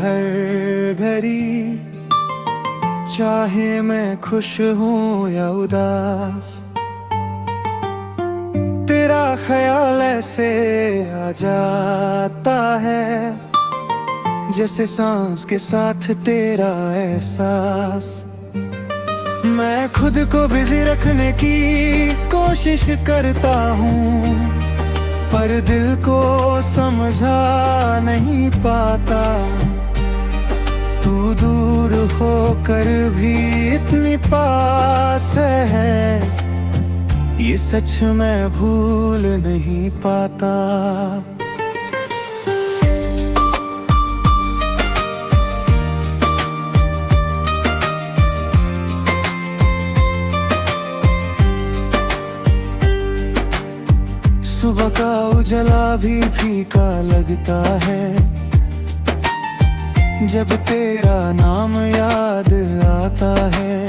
हर घड़ी, चाहे मैं खुश हूँ या उदास। तेरा ख्याल ऐसे आ जाता है जैसे सांस के साथ तेरा एहसास। मैं खुद को बिजी रखने की कोशिश करता हूँ, पर दिल को समझा नहीं पाता। तू दूर होकर भी इतनी पास है, ये सच मैं भूल नहीं पाता। सुबह का उजला भी फीका लगता है जब तेरा नाम याद आता है।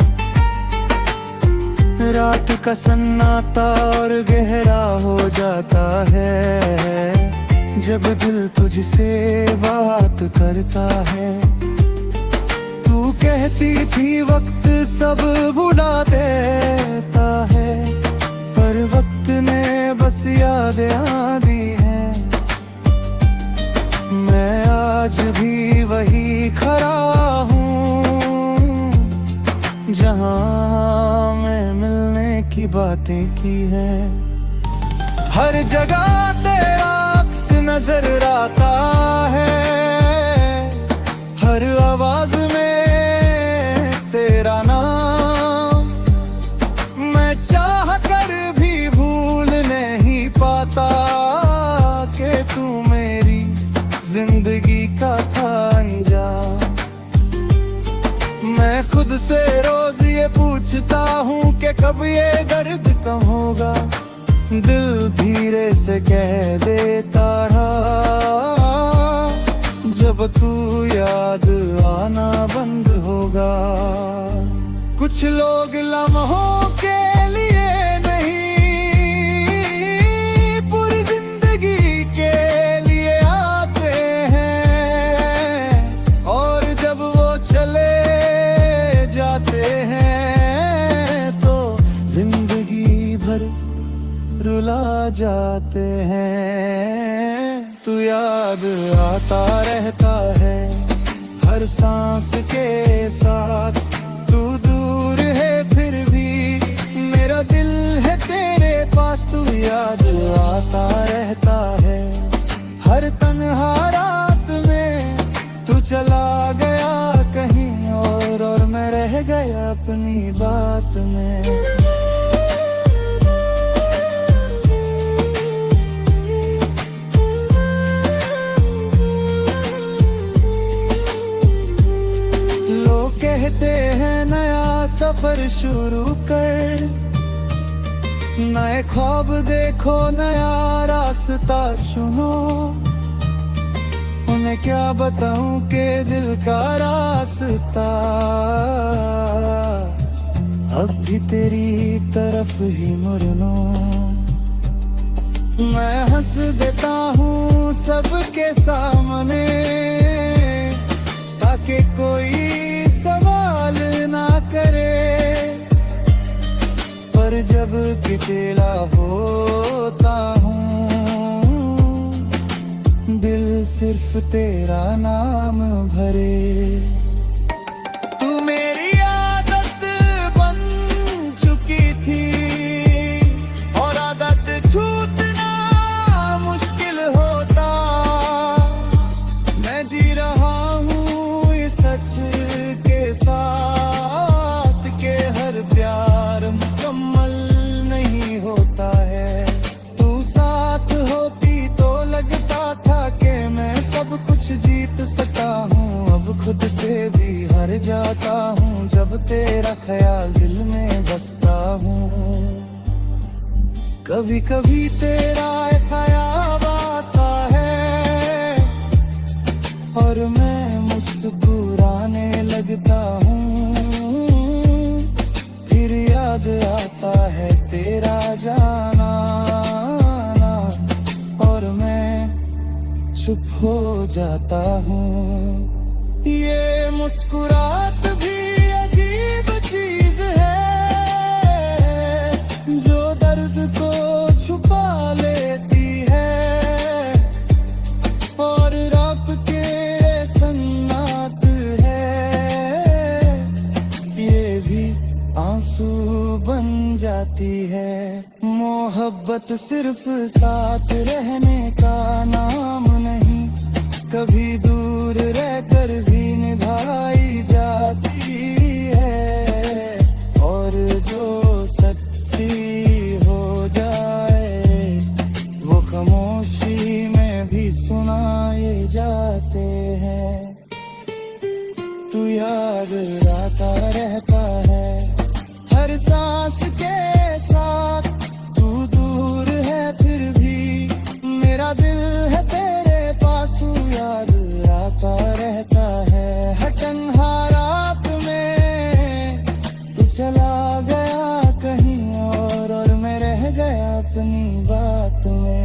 रात का सन्नाटा और गहरा हो जाता है जब दिल तुझसे बात करता है। तू कहती थी वक्त सब भुला देता है, पर वक्त ने बस यादें दी हैं। मैं आज भी वही खड़ा हूँ जहाँ मैं मिलने की बातें की है। हर जगह तेरा अक्स नजर आता है, हर आवाज में तेरा नाम। मैं चाह कर भी भूल नहीं पाता कि तू मेरी जिंदगी का था अंजाम। मैं खुद से रोज ये पूछता हूँ कि कब ये दर्द कम होगा। दिल धीरे से कह देता रहा जब तू याद आना बंद होगा। कुछ लोग लम्हों के लिए रुला जाते हैं। तू याद आता रहता है हर सांस के साथ। तू दूर है फिर भी मेरा दिल है तेरे पास। तू याद आता रहता है हर तन्हा रात में। तू चला गया कहीं और मैं रह गया अपनी बात में। कहते हैं नया सफर शुरू कर, नए ख्वाब देखो नया रास्ता चुनो। उन्हें क्या बताऊं कि दिल का रास्ता अब भी तेरी तरफ ही मुड़नो। मैं हंस देता हूँ सबके सामने ताकि कोई सवाल ना करे, पर जब अकेला होता हूँ दिल सिर्फ तेरा नाम भरे। तू मेरी आदत बन चुकी थी और आदत छूटना मुश्किल होता। मैं जी रहा हूँ इस सच साथ के हर प्यार मुकम्मल नहीं होता है। तू साथ होती तो लगता था कि मैं सब कुछ जीत सका हूँ। अब खुद से भी हार जाता हूँ जब तेरा ख्याल दिल में बसता हूँ। कभी कभी तेरा ख्याल आता है और मैं मुस्कुराने लगता हूँ। फिर याद आता है तेरा जाना और मैं चुप हो जाता हूँ। मुस्कुराहट भी अजीब चीज है, जो दर्द को छुपा लेती है और रब के सन्नात है, ये भी आंसू बन जाती है। मोहब्बत सिर्फ साथ रहने का नाम नहीं, कभी दूर रहकर भी निभाई जाती है, और जो सच्ची हो जाए वो खामोशी में भी सुनाए जाते हैं। तू याद आता रहता है हर सांस के साथ, तू दूर है फिर भी मेरा दिल है तेरे पास। तू याद आता रहता है हर तन्हारात में, तू चला गया कहीं और मैं रह गया अपनी बात में।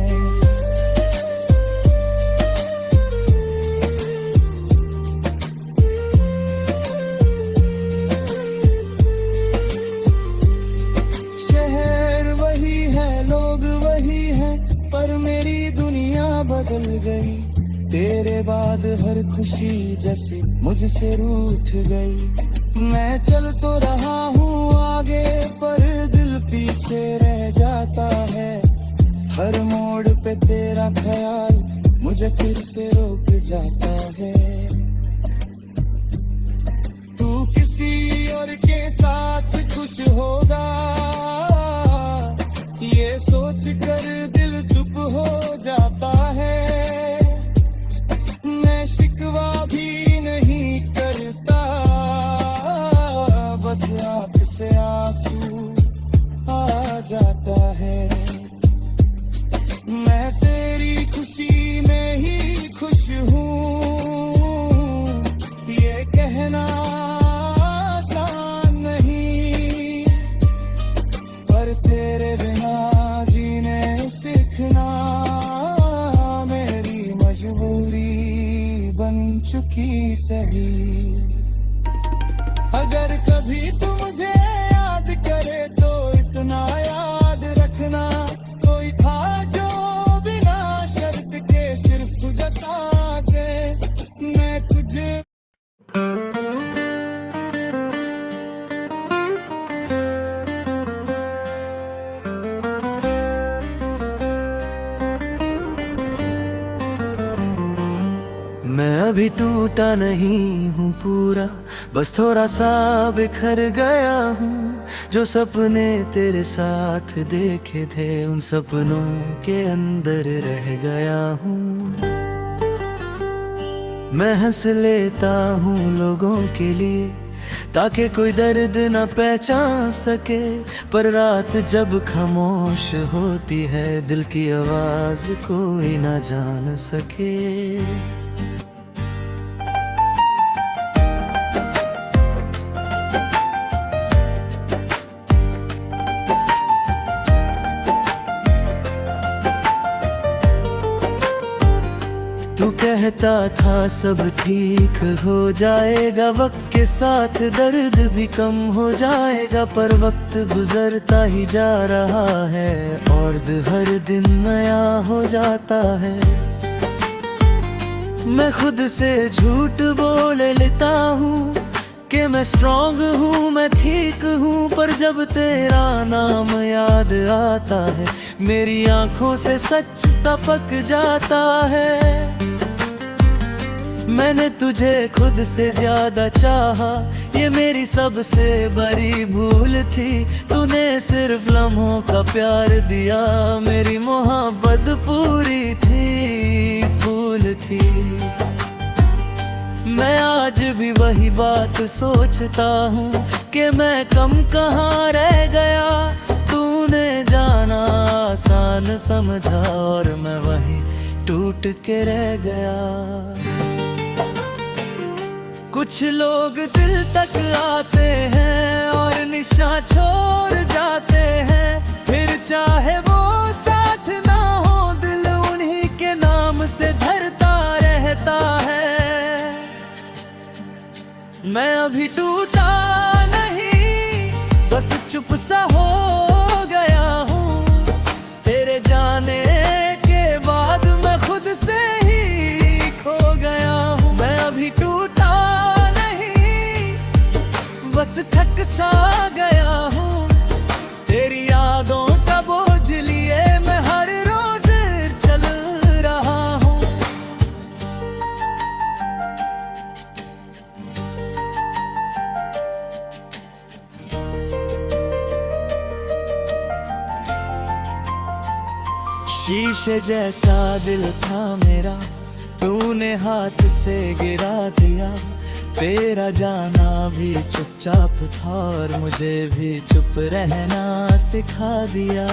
शहर वही है, लोग वही है, पर मेरी दुनिया बदल गई। तेरे बाद हर खुशी जैसे मुझसे रूठ गई। मैं चल तो रहा हूँ आगे, पर दिल पीछे रह जाता है। हर मोड़ पे तेरा ख्याल मुझे फिर से रोक जाता है। तू किसी और के साथ खुश होगा, ये सोच कर दिल चुप हो जाता है। मैं शिकवा भी नहीं करता, बस आँख से आंसू आ जाता है। मैं तेरी खुशी में ही खुश हूँ, ये कहना आसान नहीं, पर तेरे बिना जीने सीखना मेरी मजबूरी बन चुकी सही। अगर कभी तू मुझे याद करे तो इतना याद रखना, कोई था जो बिना शर्त के सिर्फ जता के मैं तुझे। मैं अभी टूटा नहीं हूँ पूरा, बस थोड़ा सा बिखर गया हूँ। जो सपने तेरे साथ देखे थे उन सपनों के अंदर रह गया हूँ। मैं हंस लेता हूँ लोगों के लिए ताकि कोई दर्द न पहचान सके, पर रात जब खामोश होती है दिल की आवाज कोई न जान सके। तू कहता था सब ठीक हो जाएगा, वक्त के साथ दर्द भी कम हो जाएगा, पर वक्त गुजरता ही जा रहा है और हर दिन नया हो जाता है। मैं खुद से झूठ बोल लेता हूँ कि मैं स्ट्रॉन्ग हूँ, मैं ठीक हूँ, पर जब तेरा नाम याद आता है मेरी आंखों से सच टपक जाता है। मैंने तुझे खुद से ज्यादा चाहा, ये मेरी सबसे बड़ी भूल थी। तूने सिर्फ लम्हों का प्यार दिया, मेरी मोहब्बत पूरी थी, फूल थी। मैं आज भी वही बात सोचता हूँ कि मैं कम कहाँ रह गया। तूने जाना आसान समझा और मैं वही टूट के रह गया। कुछ लोग दिल तक आते हैं और निशा छोड़ जाते हैं, फिर चाहे वो साथ ना हो दिल उन्हीं के नाम से धरता रहता है। मैं अभी टूटा नहीं, बस चुप सा हो गया हूँ। तेरे जाने के बाद मैं खुद से ही खो गया हूँ। मैं अभी टूटा नहीं, बस थक सा गया हूँ। तेरी यादों का बोझ लिए मैं हर रोज चल रहा हूँ। शीशे जैसा दिल था मेरा, तूने हाथ से गिरा दिया। तेरा जाना भी चुपचाप था और मुझे भी चुप रहना सिखा दिया।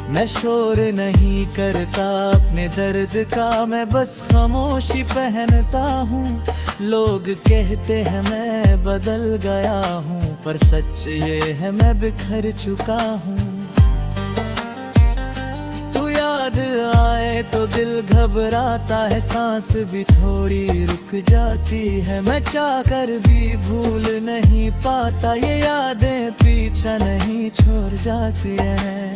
मैं शोर नहीं करता अपने दर्द का, मैं बस खामोशी पहनता हूँ। लोग कहते हैं मैं बदल गया हूँ, पर सच ये है मैं बिखर चुका हूँ। याद आए तो दिल घबराता है, सांस भी थोड़ी रुक जाती है। मैं चाहकर भी भूल नहीं पाता, ये यादें पीछा नहीं छोड़ जाती हैं।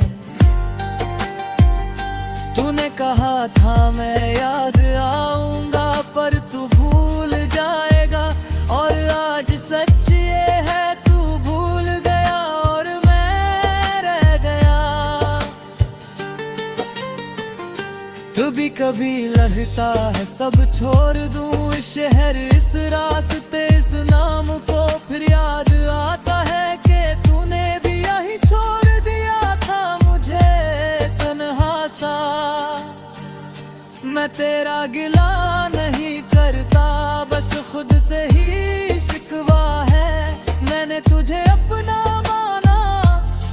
तूने कहा था मैं याद आऊंगा, पर तू भूल जाएगा। और आज सच ये है, तू भूल गया और मैं रह गया। तू भी कभी लगता है सब छोड़ दूं, इस शहर इस रास्ते इस नाम को। फिर याद आता है कि तूने भी यही छोड़ दिया था मुझे तन्हा सा। मैं तेरा गिला नहीं करता, बस खुद से ही शिकवा है। मैंने तुझे अपना माना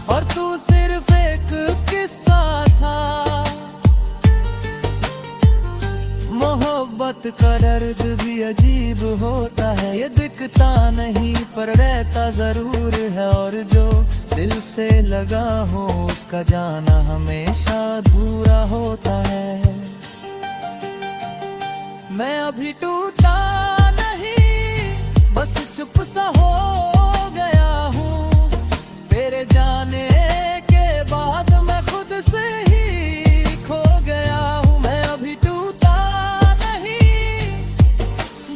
और तू सिर्फ एक किस्सा था। मोहब्बत का दर्द भी अजीब होता है, ये दिखता नहीं पर रहता जरूर है। और जो दिल से लगा हो उसका जाना हमेशा अधूरा होता है। मैं अभी टूटा नहीं, बस चुप सा हो गया हूँ। तेरे जाने के बाद मैं खुद से ही खो गया हूँ। मैं अभी टूटा नहीं,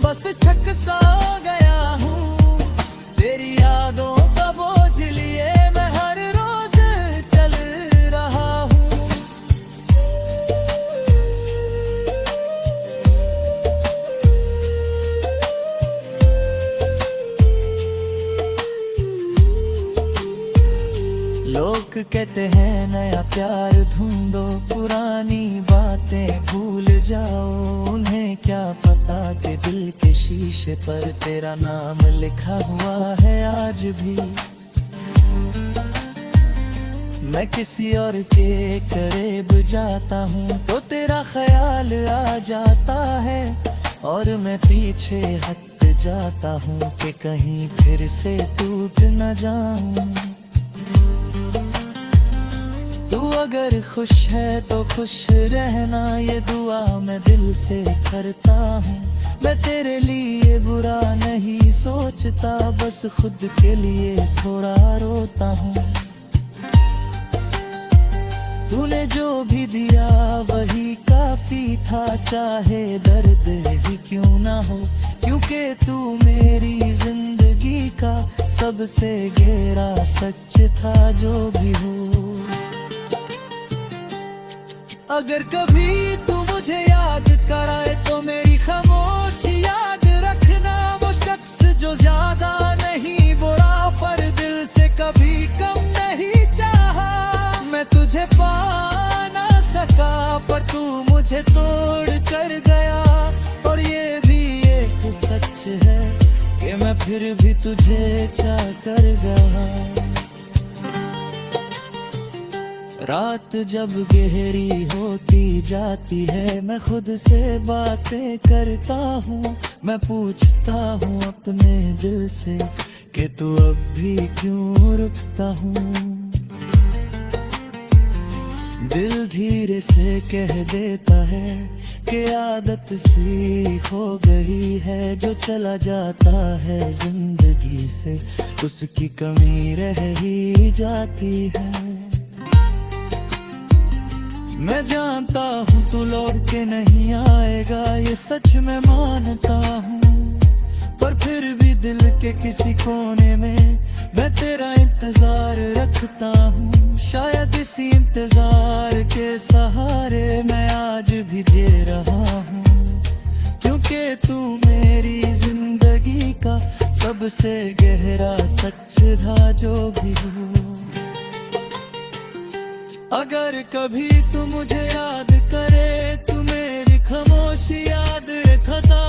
बस थक सा गया हूँ। तेरी यादों का बोझ लिए मैं हर रोज चल रहा हूँ। लोग कहते हैं नया प्यार ढूंढो, पुरानी बातें भूल जाओ। उन्हें क्या पता कि दिल के शीशे पर तेरा नाम लिखा हुआ है आज भी। मैं किसी और के करीब जाता हूँ तो तेरा ख्याल आ जाता है, और मैं पीछे हट जाता हूँ कि कहीं फिर से टूट न जाऊं। तू अगर खुश है तो खुश रहना, ये दुआ मैं दिल से करता हूँ। मैं तेरे लिए बुरा नहीं सोचता, बस खुद के लिए थोड़ा रोता हूँ। तूने जो भी दिया वही काफी था, चाहे दर्द ही क्यों ना हो। क्योंकि तू मेरी जिंदगी का सबसे गहरा सच था जो भी हो। अगर कभी तू मुझे याद कराए तो मेरी खामोशी याद रखना। वो शख्स जो ज्यादा नहीं बुरा पर दिल से कभी कम नहीं चाहा। मैं तुझे पा ना सका पर तू मुझे तोड़ कर गया। और ये भी एक सच है कि मैं फिर भी तुझे चाह कर गया। रात जब गहरी होती जाती है मैं खुद से बातें करता हूँ। मैं पूछता हूँ अपने दिल से कि तू अब भी क्यों रुकता हूँ। दिल धीरे से कह देता है कि आदत सी हो गई है। जो चला जाता है जिंदगी से उसकी कमी रह ही जाती है। मैं जानता हूँ तू लौट के नहीं आएगा, ये सच मैं मानता हूँ, पर फिर भी दिल के किसी कोने में मैं तेरा इंतजार रखता हूँ। शायद इसी इंतजार के सहारे मैं आज भी जी रहा हूँ, क्योंकि तू मेरी जिंदगी का सबसे गहरा सच था जो भी हो। अगर कभी तू मुझे याद करे, तू मेरी खामोशी याद रखता।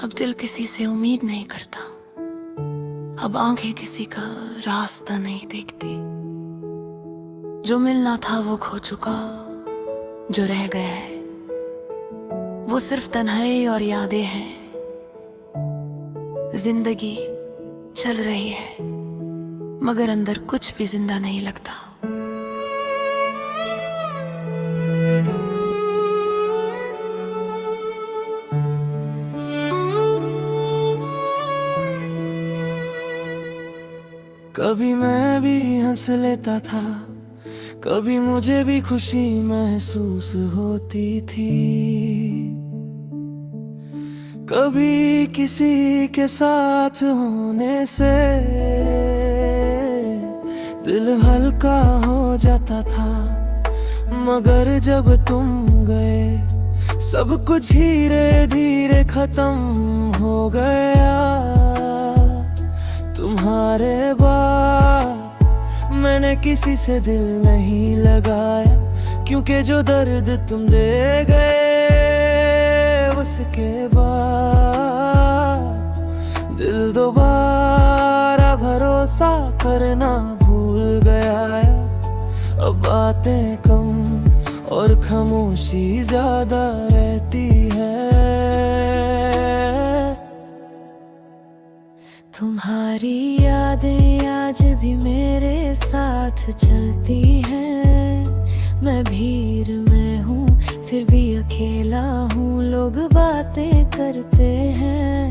अब दिल किसी से उम्मीद नहीं करता, अब आंखें किसी का रास्ता नहीं देखती। जो मिलना था वो खो चुका, जो रह गया है वो सिर्फ तन्हाई और यादें हैं। जिंदगी चल रही है मगर अंदर कुछ भी जिंदा नहीं लगता। कभी मैं भी हंस लेता था, कभी मुझे भी खुशी महसूस होती थी। कभी किसी के साथ होने से दिल हल्का हो जाता था, मगर जब तुम गए सब कुछ धीरे धीरे खत्म हो गया। तुम्हारे बाद मैंने किसी से दिल नहीं लगाया, क्योंकि जो दर्द तुम दे गए उसके बाद दिल दोबारा भरोसा करना भूल गया है। अब बातें कम और खामोशी ज्यादा रहती है। तुम्हारी यादें आज भी मेरे साथ चलती हैं। मैं भीड़ में हूँ फिर भी अकेला हूँ। लोग बातें करते हैं,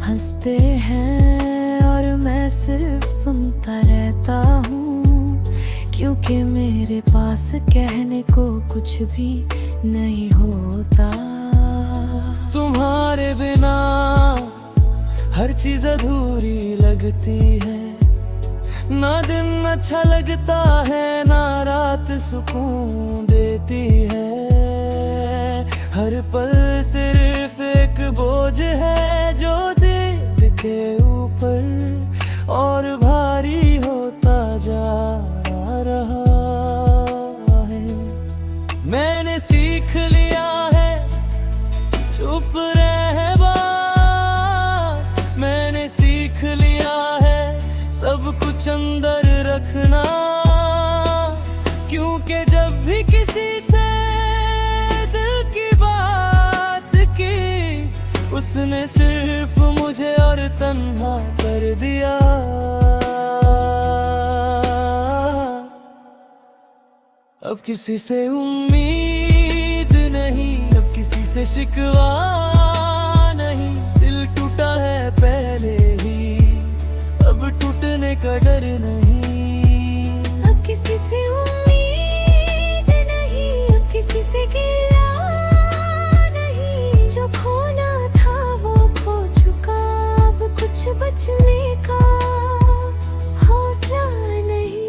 हंसते हैं और मैं सिर्फ सुनता रहता हूँ, क्योंकि मेरे पास कहने को कुछ भी नहीं होता। तुम्हारे बिना हर चीज अधूरी लगती है, ना दिन अच्छा लगता है ना रात सुकून देती है। हर पल सिर्फ एक बोझ है जो दिल के ऊपर और भारी होता जा रहा है। मैंने सीख लिया है चुप रहना, मैंने सीख लिया है सब कुछ अंदर रखना, क्योंकि जब भी किसी से दिल की बात की उसने सिर्फ मुझे और तन्हा कर दिया। अब किसी से उम्मीद नहीं, अब किसी से शिकवा नहीं। दिल टूटा है पहले ही, अब टूटने का डर नहीं। अब किसी से उम्मीद नहीं, अब किसी से गिला नहीं। जो खोना था वो खो चुका, अब कुछ बचने का हौसला नहीं।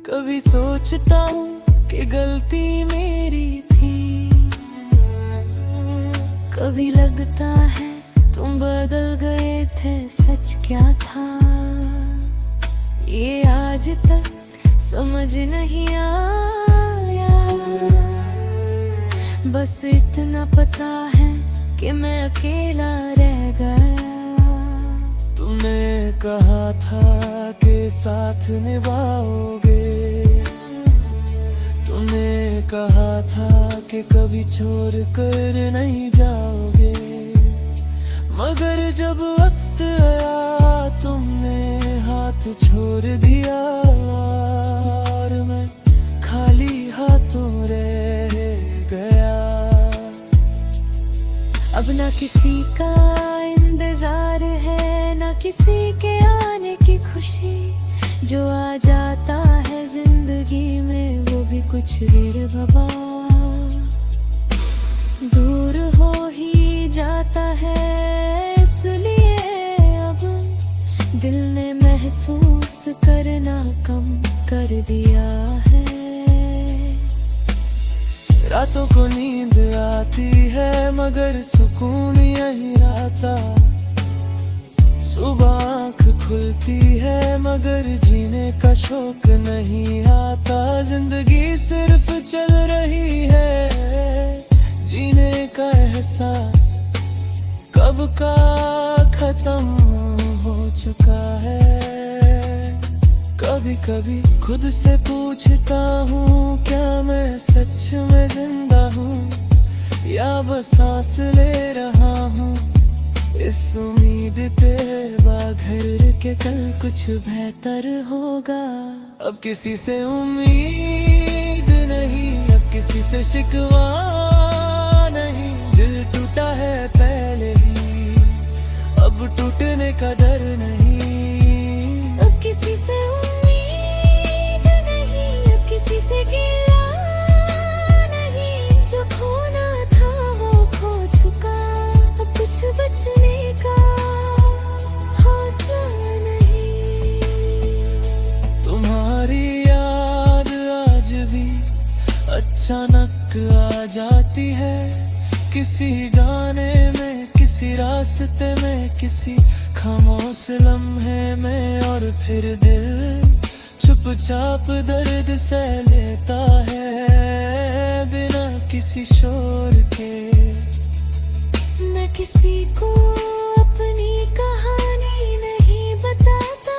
कभी सोचता हूँ कि गलती मेरी थी, कभी लगता है तुम बदल गए थे, सच क्या था ये आज तक समझ नहीं आया। बस इतना पता है कि मैं अकेला रह गया। तुमने कहा था कि साथ निभाओगे, तुमने कहा था कि कभी छोड़ कर नहीं जाओगे, मगर जब वक्त आया तुमने हाथ साथ छोड़ दिया और मैं खाली हाथों रह गया। अब ना किसी का इंतजार है, ना किसी के आने की खुशी। जो आ जाता है जिंदगी में वो भी कुछ देर बाबा दूर हो ही जाता है। इसलिए अब दिल ने महसूस करना कम कर दिया है। रातों को नींद आती है मगर सुकून यही आता। सुबह आँख खुलती है मगर जीने का शौक नहीं आता। जिंदगी सिर्फ चल रही है, जीने का एहसास कब का खत्म हो चुका है। कभी कभी खुद से पूछता हूँ क्या मैं सच में जिंदा हूँ या बस सांस ले रहा हूँ इस उम्मीद पे बाघर के कल कुछ बेहतर होगा। अब किसी से उम्मीद नहीं, अब किसी से शिकवा नहीं। दिल टूटा है पहले ही, अब टूटने का डर नहीं। अब किसी से उम्मीद नहीं, अब किसी से गिला नहीं। जो खोना था वो खो चुका, अब कुछ बचने का हौसला नहीं। तुम्हारी याद आज भी अचानक आ जाती है, किसी गाने में, किसी रास्ते में, किसी खामोश लम्हे में। और फिर दिल चुपचाप दर्द सह लेता है बिना किसी शोर के। मैं किसी को अपनी कहानी नहीं बताता,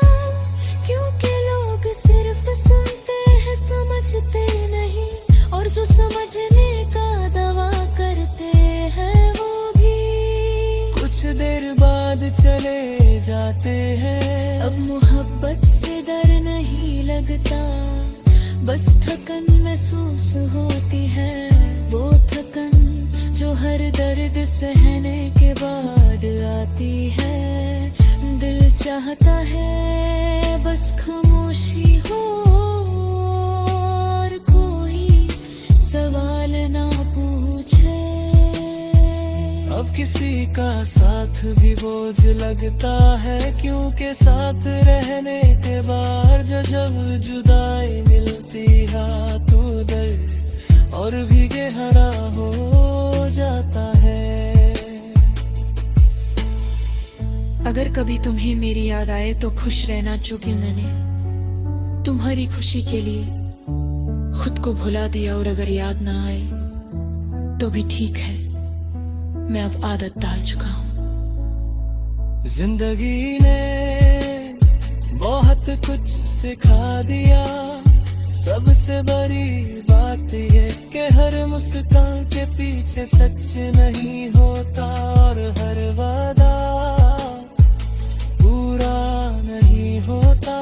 क्योंकि लोग सिर्फ सुनते हैं समझते नहीं। और जो समझने का दावा करते हैं वो भी कुछ देर बाद चले जाते हैं। अब मोहब्बत से डर नहीं लगता, बस थकन महसूस होती है। वो थकन जो हर दर्द सहने के बाद आती है। दिल चाहता है बस खामोशी हो और कोई सवाल ना पूछे। अब किसी का साथ भी बोझ लगता है, क्योंकि साथ रहने के बाद जब जुदाई मिलती है तो दर्द और भी गहरा हो जाता है। अगर कभी तुम्हें मेरी याद आए तो खुश रहना, चूंकि मैंने तुम्हारी खुशी के लिए खुद को भुला दिया। और अगर याद ना आए तो भी ठीक है, मैं अब आदत डाल चुका हूँ। जिंदगी ने बहुत कुछ सिखा दिया, सबसे बड़ी बात ये कि हर मुस्कान के पीछे सच नहीं होता और हर वादा पूरा नहीं होता।